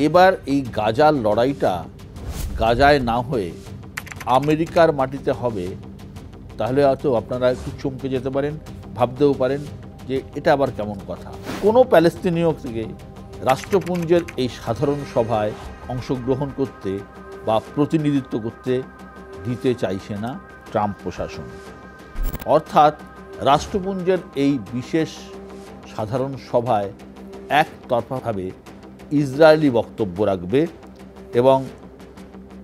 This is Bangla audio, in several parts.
এবার এই গাজার লড়াইটা গাজায় না হয়ে আমেরিকার মাটিতে হবে, তাহলে হয়তো আপনারা একটু চমকে যেতে পারেন, ভাবতেও পারেন যে এটা আবার কেমন কথা। কোনো প্যালেস্তিনীয় থেকে রাষ্ট্রপুঞ্জের এই সাধারণ সভায় অংশগ্রহণ করতে বা প্রতিনিধিত্ব করতে দিতে চাইছে না ট্রাম্প প্রশাসন। অর্থাৎ রাষ্ট্রপুঞ্জের এই বিশেষ সাধারণ সভায় একতরফাভাবে ইসরায়েলি বক্তব্য রাখবে এবং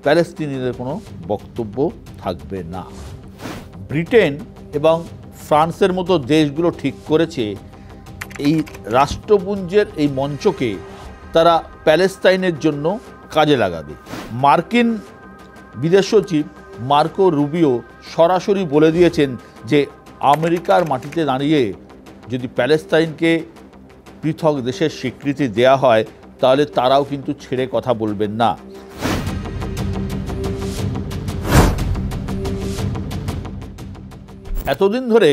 প্যালেস্তিনিদের কোনো বক্তব্য থাকবে না। ব্রিটেন এবং ফ্রান্সের মতো দেশগুলো ঠিক করেছে এই রাষ্ট্রপুঞ্জের এই মঞ্চকে তারা প্যালেস্তাইনের জন্য কাজে লাগাবে। মার্কিন বিদেশ সচিব মার্কো রুবিও সরাসরি বলে দিয়েছেন যে আমেরিকার মাটিতে দাঁড়িয়ে যদি প্যালেস্তাইনকে পৃথক দেশের স্বীকৃতি দেয়া হয় তাহলে তারাও কিন্তু ছেড়ে কথা বলবেন না। এতদিন ধরে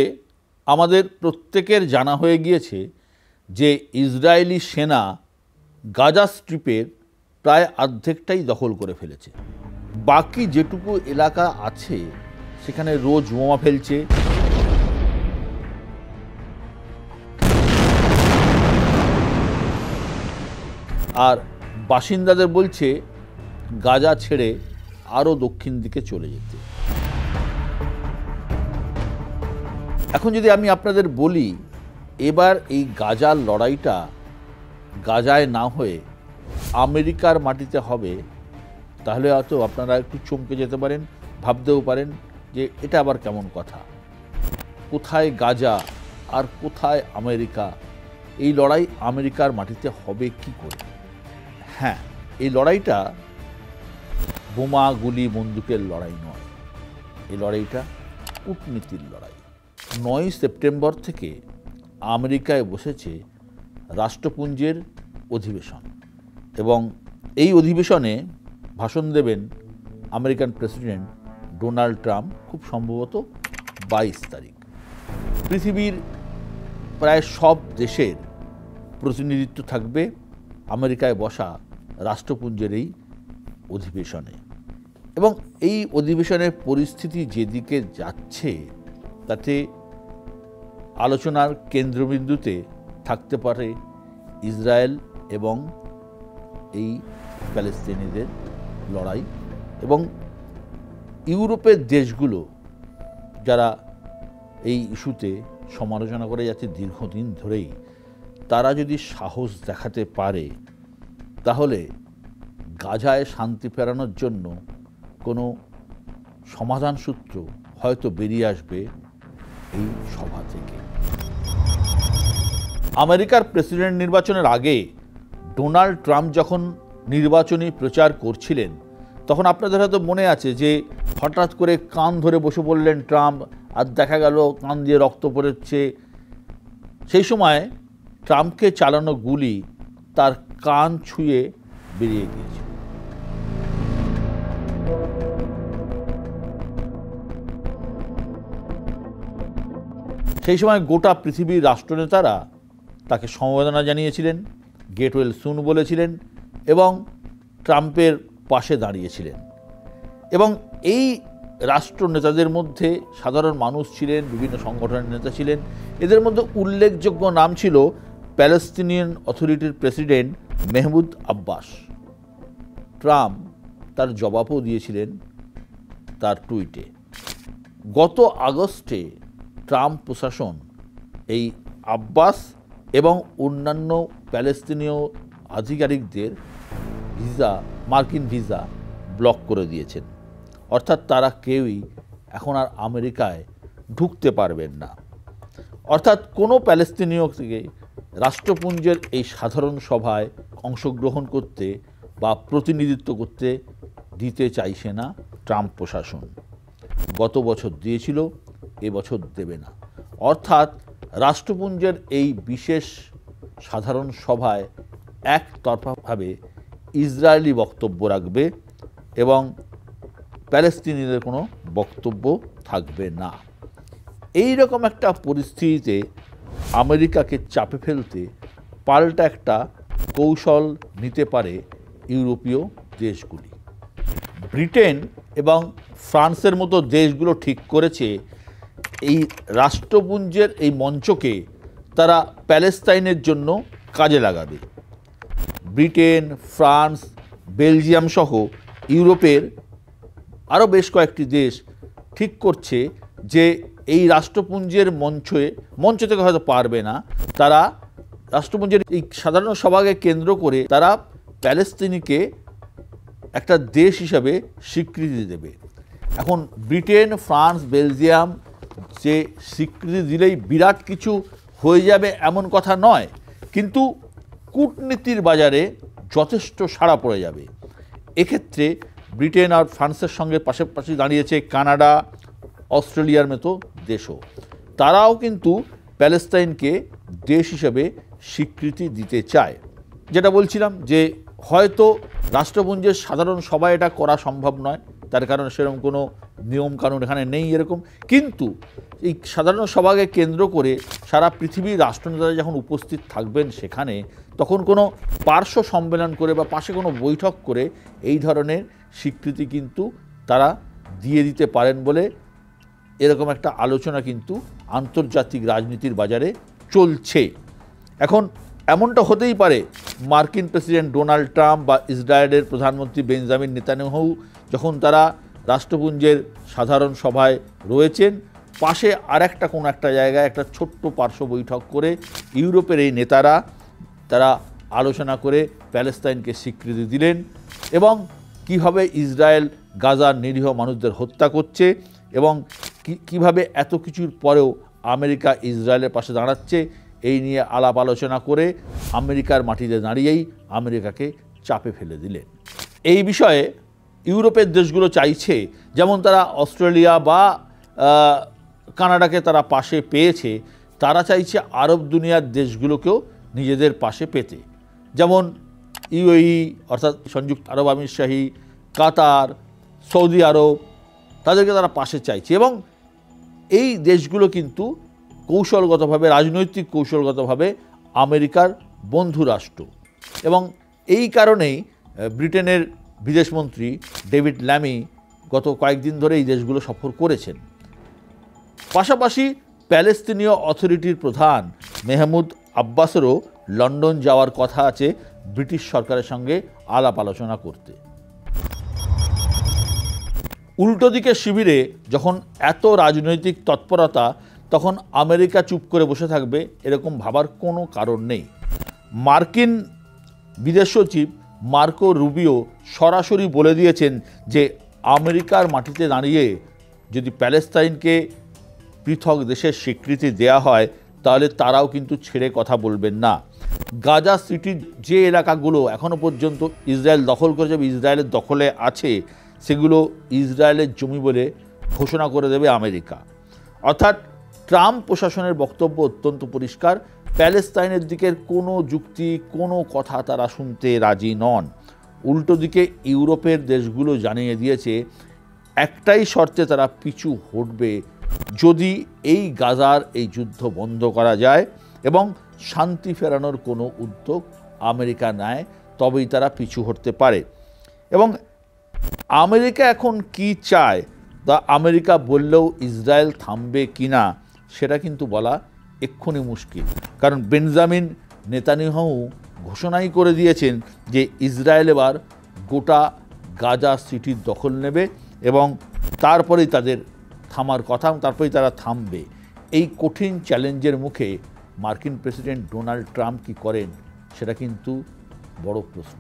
আমাদের প্রত্যেকের জানা হয়ে গিয়েছে যে ইসরায়েলি সেনা গাজা স্ট্রিপের প্রায় অর্ধেকটাই দখল করে ফেলেছে। বাকি যেটুকু এলাকা আছে সেখানে রোজ বোমা ফেলছে, আর বাসিন্দাদের বলছে গাজা ছেড়ে আরও দক্ষিণ দিকে চলে যেতে। এখন যদি আমি আপনাদের বলি এবার এই গাজার লড়াইটা গাজায় না হয়ে আমেরিকার মাটিতে হবে, তাহলে হয়তো আপনারা একটু চমকে যেতে পারেন, ভাবতেও পারেন যে এটা আবার কেমন কথা। কোথায় গাজা আর কোথায় আমেরিকা? এই লড়াই আমেরিকার মাটিতে হবে কি করে? হ্যাঁ, এই লড়াইটা বোমা গুলি বন্দুকের লড়াই নয়, এই লড়াইটা কূটনীতির লড়াই। 9 সেপ্টেম্বর থেকে আমেরিকায় বসেছে রাষ্ট্রপুঞ্জের অধিবেশন এবং এই অধিবেশনে ভাষণ দেবেন আমেরিকান প্রেসিডেন্ট ডোনাল্ড ট্রাম্প, খুব সম্ভবত 22 তারিখ। পৃথিবীর প্রায় সব দেশের প্রতিনিধিত্ব থাকবে আমেরিকায় বসা রাষ্ট্রপুঞ্জের এই অধিবেশনে এবং এই অধিবেশনের পরিস্থিতি যেদিকে যাচ্ছে তাতে আলোচনার কেন্দ্রবিন্দুতে থাকতে পারে ইসরায়েল এবং এই প্যালেস্তিনিদের লড়াই এবং ইউরোপের দেশগুলো যারা এই ইস্যুতে সমালোচনা করে যাচ্ছে দীর্ঘদিন ধরেই, তারা যদি সাহস দেখাতে পারে তাহলে গাজায় শান্তি ফেরানোর জন্য কোনো সমাধান সূত্র হয়তো বেরিয়ে আসবে এই সভা থেকে। আমেরিকার প্রেসিডেন্ট নির্বাচনের আগে ডোনাল্ড ট্রাম্প যখন নির্বাচনী প্রচার করছিলেন তখন আপনাদের হয়তো মনে আছে যে হঠাৎ করে কান ধরে বসে পড়লেন ট্রাম্প, আর দেখা গেল কান দিয়ে রক্ত পড়েছে। সেই সময় ট্রাম্পকে চালানো গুলি তার কান ছুঁয়ে বেরিয়ে গিয়েছে। সেই সময় গোটা পৃথিবীর রাষ্ট্রনেতারা তাকে সমবেদনা জানিয়েছিলেন, গেট ওয়েল সুন বলেছিলেন এবং ট্রাম্পের পাশে দাঁড়িয়েছিলেন। এবং এই রাষ্ট্রনেতাদের মধ্যে সাধারণ মানুষ ছিলেন, বিভিন্ন সংগঠনের নেতা ছিলেন। এদের মধ্যে উল্লেখযোগ্য নাম ছিল প্যালেস্তিনিয়ান অথরিটির প্রেসিডেন্ট মেহমুদ আব্বাস। ট্রাম্প তার জবাবও দিয়েছিলেন তার টুইটে। গত আগস্টে ট্রাম্প প্রশাসন এই আব্বাস এবং অন্যান্য প্যালেস্তিনীয় আধিকারিকদের ভিসা, মার্কিন ভিসা ব্লক করে দিয়েছেন। অর্থাৎ তারা কেউই এখন আর আমেরিকায় ঢুকতে পারবেন না। অর্থাৎ কোনো প্যালেস্তিনীয় থেকে রাষ্ট্রপুঞ্জের এই সাধারণ সভায় অংশগ্রহণ করতে বা প্রতিনিধিত্ব করতে দিতে চাইছে না ট্রাম্প প্রশাসন। গত বছর দিয়েছিল, এবছর দেবে না। অর্থাৎ রাষ্ট্রপুঞ্জের এই বিশেষ সাধারণ সভায় একতরফাভাবে ইসরায়েলি বক্তব্য রাখবে এবং প্যালেস্তিনিদের কোনো বক্তব্য থাকবে না। এই রকম একটা পরিস্থিতিতে আমেরিকাকে চাপে ফেলতে পাল্টা একটা কৌশল নিতে পারে ইউরোপীয় দেশগুলি। ব্রিটেন এবং ফ্রান্সের মতো দেশগুলো ঠিক করেছে এই রাষ্ট্রপুঞ্জের এই মঞ্চকে তারা প্যালেস্তাইনের জন্য কাজে লাগাবে। ব্রিটেন, ফ্রান্স, বেলজিয়াম সহ ইউরোপের আরও বেশ কয়েকটি দেশ ঠিক করছে যে এই রাষ্ট্রপুঞ্জের মঞ্চ থেকে হয়তো পারবে না, তারা রাষ্ট্রপুঞ্জের এই সাধারণ সভাকে কেন্দ্র করে তারা প্যালেস্তিনিকে একটা দেশ হিসাবে স্বীকৃতি দেবে। এখন ব্রিটেন, ফ্রান্স, বেলজিয়াম যে স্বীকৃতি দিলেই বিরাট কিছু হয়ে যাবে এমন কথা নয়, কিন্তু কূটনীতির বাজারে যথেষ্ট সাড়া পড়ে যাবে। এক্ষেত্রে ব্রিটেন আর ফ্রান্সের সঙ্গে পাশাপাশি দাঁড়িয়েছে কানাডা, অস্ট্রেলিয়ার মতো দেশও। তারাও কিন্তু প্যালেস্তাইনকে দেশ হিসেবে স্বীকৃতি দিতে চায়। যেটা বলছিলাম যে হয়তো রাষ্ট্রপুঞ্জের সাধারণ সভায় এটা করা সম্ভব নয়, তার কারণ সেরকম কোনো নিয়মকানুন এখানে নেই এরকম, কিন্তু এই সাধারণ সভাকে কেন্দ্র করে সারা পৃথিবীর রাষ্ট্রনেতারা যখন উপস্থিত থাকবেন সেখানে, তখন কোনো পার্শ্ব সম্মেলন করে বা পাশে কোনো বৈঠক করে এই ধরনের স্বীকৃতি কিন্তু তারা দিয়ে দিতে পারেন বলে এরকম একটা আলোচনা কিন্তু আন্তর্জাতিক রাজনীতির বাজারে চলছে। এখন এমনটা হতেই পারে মার্কিন প্রেসিডেন্ট ডোনাল্ড ট্রাম্প বা ইসরায়েলের প্রধানমন্ত্রী বেঞ্জামিন নেতানিয়াহু যখন তারা রাষ্ট্রপুঞ্জের সাধারণ সভায় রয়েছেন, পাশে আরেকটা কোনো একটা জায়গায় একটা ছোট্ট পার্শ্ব বৈঠক করে ইউরোপের এই নেতারা তারা আলোচনা করে প্যালেস্তাইনকে স্বীকৃতি দিলেন এবং কিভাবে ইসরায়েল গাজার নিরীহ মানুষদের হত্যা করছে এবং কিভাবে এত কিছুর পরেও আমেরিকা ইসরায়েলের পাশে দাঁড়াচ্ছে, এই নিয়ে আলাপ আলোচনা করে আমেরিকার মাটিতে দাঁড়িয়েই আমেরিকাকে চাপে ফেলে দিলেন। এই বিষয়ে ইউরোপের দেশগুলো চাইছে, যেমন তারা অস্ট্রেলিয়া বা কানাডাকে তারা পাশে পেয়েছে, তারা চাইছে আরব দুনিয়ার দেশগুলোকেও নিজেদের পাশে পেতে। যেমন ইউএই অর্থাৎ সংযুক্ত আরব আমিরশাহী, কাতার, সৌদি আরব, তাদেরকে তারা পাশে চাইছে এবং এই দেশগুলো কিন্তু কৌশলগতভাবে, রাজনৈতিক কৌশলগতভাবে আমেরিকার বন্ধু রাষ্ট্র এবং এই কারণেই ব্রিটেনের বিদেশমন্ত্রী ডেভিড ল্যামি গত কয়েকদিন ধরে এই দেশগুলো সফর করেছেন। পাশাপাশি প্যালেস্তিনীয় অথরিটির প্রধান মেহমুদ আব্বাসেরও লন্ডন যাওয়ার কথা আছে ব্রিটিশ সরকারের সঙ্গে আলাপ আলোচনা করতে। উল্টো দিকে শিবিরে যখন এত রাজনৈতিক তৎপরতা, তখন আমেরিকা চুপ করে বসে থাকবে এরকম ভাবার কোনো কারণ নেই। মার্কিন বিদেশ সচিব মার্কো রুবিও সরাসরি বলে দিয়েছেন যে আমেরিকার মাটিতে দাঁড়িয়ে যদি প্যালেস্তাইনকে পৃথক দেশের স্বীকৃতি দেয়া হয় তাহলে তারাও কিন্তু ছেড়ে কথা বলবেন না। গাজা সিটির যে এলাকাগুলো এখনও পর্যন্ত ইসরায়েল দখল করেছে, ইসরায়েলের দখলে আছে, সেগুলো ইসরায়েলের জমি বলে ঘোষণা করে দেবে আমেরিকা। অর্থাৎ ট্রাম্প প্রশাসনের বক্তব্য অত্যন্ত পরিষ্কার, প্যালেস্তাইনের দিকের কোনো যুক্তি, কোনো কথা তারা শুনতে রাজি নন। উল্টো দিকে ইউরোপের দেশগুলো জানিয়ে দিয়েছে একটাই শর্তে তারা পিছু হটবে, যদি এই গাজার এই যুদ্ধ বন্ধ করা যায় এবং শান্তি ফেরানোর কোনো উদ্যোগ আমেরিকা নেয়, তবেই তারা পিছু হটতে পারে। এবং আমেরিকা এখন কি চায় তা আমেরিকা বললেও ইসরায়েল থামবে কিনা সেটা কিন্তু বলা এক্ষুনি মুশকিল, কারণ বেঞ্জামিন নেতানিয়াহু ঘোষণাই করে দিয়েছেন যে ইসরায়েল এবার গোটা গাজা সিটির দখল নেবে এবং তারপরেই তাদের থামার কথা, তারপরেই তারা থামবে। এই কঠিন চ্যালেঞ্জের মুখে মার্কিন প্রেসিডেন্ট ডোনাল্ড ট্রাম্প কি করেন সেটা কিন্তু বড় প্রশ্ন।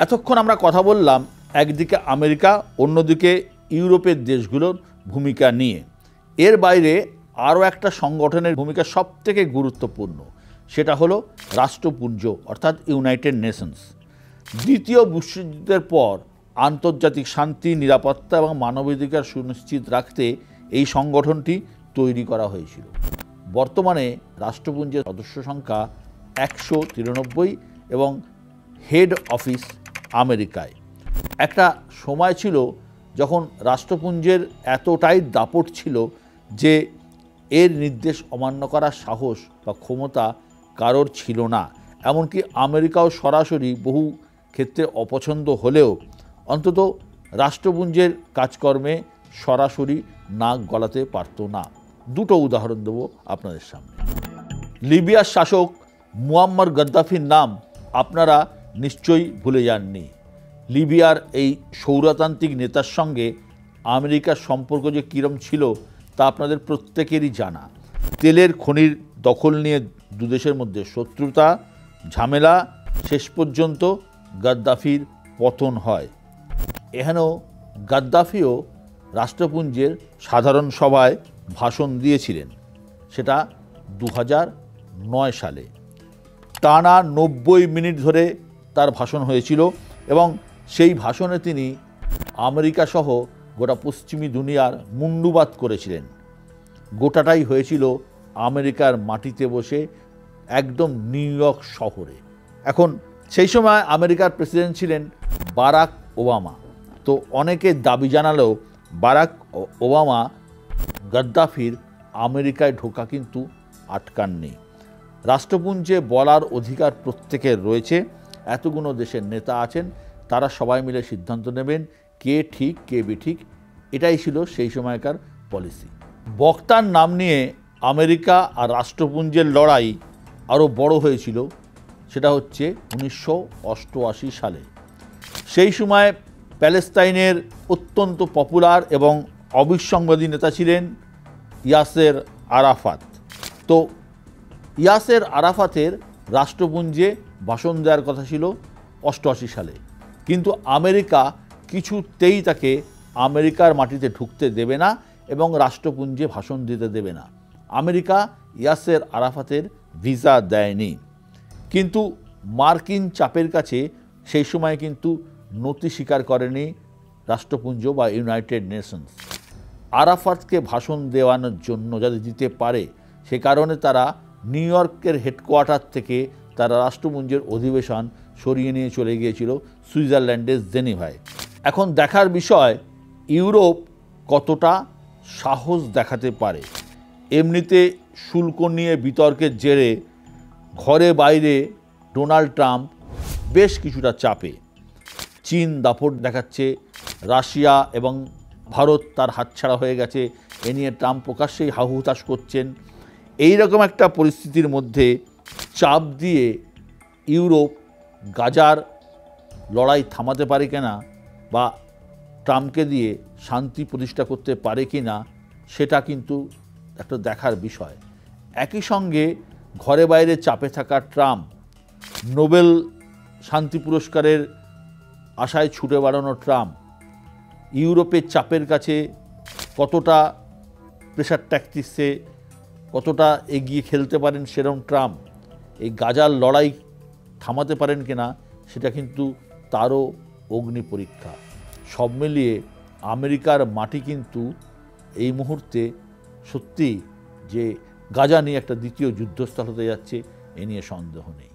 এতক্ষণ আমরা কথা বললাম একদিকে আমেরিকা, অন্যদিকে ইউরোপের দেশগুলোর ভূমিকা নিয়ে। এর বাইরে আরও একটা সংগঠনের ভূমিকা সবথেকে গুরুত্বপূর্ণ, সেটা হলো রাষ্ট্রপুঞ্জ অর্থাৎ ইউনাইটেড নেশনস। দ্বিতীয় বিশ্বযুদ্ধের পর আন্তর্জাতিক শান্তি, নিরাপত্তা এবং মানবাধিকার সুনিশ্চিত রাখতে এই সংগঠনটি তৈরি করা হয়েছিল। বর্তমানে রাষ্ট্রপুঞ্জের সদস্য সংখ্যা 193 এবং হেড অফিস আমেরিকায়। একটা সময় ছিল যখন রাষ্ট্রপুঞ্জের এতটাই দাপট ছিল যে এর নির্দেশ অমান্য করার সাহস বা ক্ষমতা কারোর ছিল না। এমনকি আমেরিকাও সরাসরি বহু ক্ষেত্রে অপছন্দ হলেও অন্তত রাষ্ট্রপুঞ্জের কাজকর্মে সরাসরি নাক গলাতে পারত না। দুটো উদাহরণ দেব আপনাদের সামনে। লিবিয়ার শাসক মুয়াম্মার গাদ্দাফির নাম আপনারা নিশ্চয়ই ভুলে যাননি। লিবিয়ার এই স্বৈরতান্ত্রিক নেতার সঙ্গে আমেরিকার সম্পর্ক যে কীরম ছিল তা আপনাদের প্রত্যেকেরই জানা। তেলের খনির দখল নিয়ে দুদেশের মধ্যে শত্রুতা, ঝামেলা, শেষ পর্যন্ত গাদ্দাফির পতন হয়। এখানেও গাদ্দাফিও রাষ্ট্রপুঞ্জের সাধারণ সভায় ভাষণ দিয়েছিলেন, সেটা 2009 সালে। টানা 90 মিনিট ধরে তার ভাষণ হয়েছিল এবং সেই ভাষণে তিনি আমেরিকা সহ গোটা পশ্চিমী দুনিয়ার মুণ্ডুপাত করেছিলেন। গোটাটাই হয়েছিল আমেরিকার মাটিতে বসে, একদম নিউ ইয়র্ক শহরে। এখন সেই সময় আমেরিকার প্রেসিডেন্ট ছিলেন বারাক ওবামা। তো অনেকে দাবি জানালেও বারাক ওবামা গাদ্দাফির আমেরিকায় ঢোকা কিন্তু আটকাননি। রাষ্ট্রপুঞ্জে বলার অধিকার প্রত্যেকের রয়েছে। এতগুলো দেশের নেতা আছেন, তারা সবাই মিলে সিদ্ধান্ত নেবেন কে ঠিক কে বেঠিক। এটাই ছিল সেই সময়কার পলিসি। বক্তার নাম নিয়ে আমেরিকা আর রাষ্ট্রপুঞ্জের লড়াই আরও বড় হয়েছিল, সেটা হচ্ছে 1988 সালে। সেই সময় প্যালেস্তাইনের অত্যন্ত পপুলার এবং অবিসংবাদী নেতা ছিলেন ইয়াসের আরাফাত। তো ইয়াসের আরাফাতের রাষ্ট্রপুঞ্জে ভাষণ দেওয়ার কথা ছিল 88 সালে, কিন্তু আমেরিকা কিছুতেই তাকে আমেরিকার মাটিতে ঢুকতে দেবে না এবং রাষ্ট্রপুঞ্জে ভাষণ দিতে দেবে না। আমেরিকা ইয়াসের আরাফাতের ভিসা দেয়নি, কিন্তু মার্কিন চাপের কাছে সেই সময় কিন্তু নতি স্বীকার করেনি রাষ্ট্রপুঞ্জ বা ইউনাইটেড নেশনস। আরাফাতকে ভাষণ দেওয়ানোর জন্য যাতে দিতে পারে, সে কারণে তারা নিউ ইয়র্কের হেডকোয়ার্টার থেকে তারা রাষ্ট্রপুঞ্জের অধিবেশন সরিয়ে নিয়ে চলে গিয়েছিল সুইজারল্যান্ডের জেনিভায়। এখন দেখার বিষয় ইউরোপ কতটা সাহস দেখাতে পারে। এমনিতে শুল্ক নিয়ে বিতর্কের জেরে ঘরে বাইরে ডোনাল্ড ট্রাম্প বেশ কিছুটা চাপে। চীন দাপট দেখাচ্ছে, রাশিয়া এবং ভারত তার হাতছাড়া হয়ে গেছে, এ নিয়ে ট্রাম্প প্রকাশ্যেই হাহুতাশ করছেন। এই রকম একটা পরিস্থিতির মধ্যে চাপ দিয়ে ইউরোপ গাজার লড়াই থামাতে পারে কিনা বা ট্রাম্পকে দিয়ে শান্তি প্রতিষ্ঠা করতে পারে কি না, সেটা কিন্তু একটা দেখার বিষয়। একই সঙ্গে ঘরে বাইরে চাপে থাকা ট্রাম্প, নোবেল শান্তি পুরস্কারের আশায় ছুটে বেড়ানো ট্রাম্প, ইউরোপের চাপের কাছে কতটা প্রেশার ট্যাকটিক্সে কতটা এগিয়ে খেলতে পারেন সেরকম ট্রাম্প, এই গাজার লড়াই থামাতে পারেন কিনা সেটা কিন্তু তারও অগ্নি পরীক্ষা। সব মিলিয়ে আমেরিকার মাটি কিন্তু এই মুহূর্তে সত্যি যে গাজা নিয়ে একটা দ্বিতীয় যুদ্ধস্থল হতে যাচ্ছে, এ নিয়ে সন্দেহ নেই।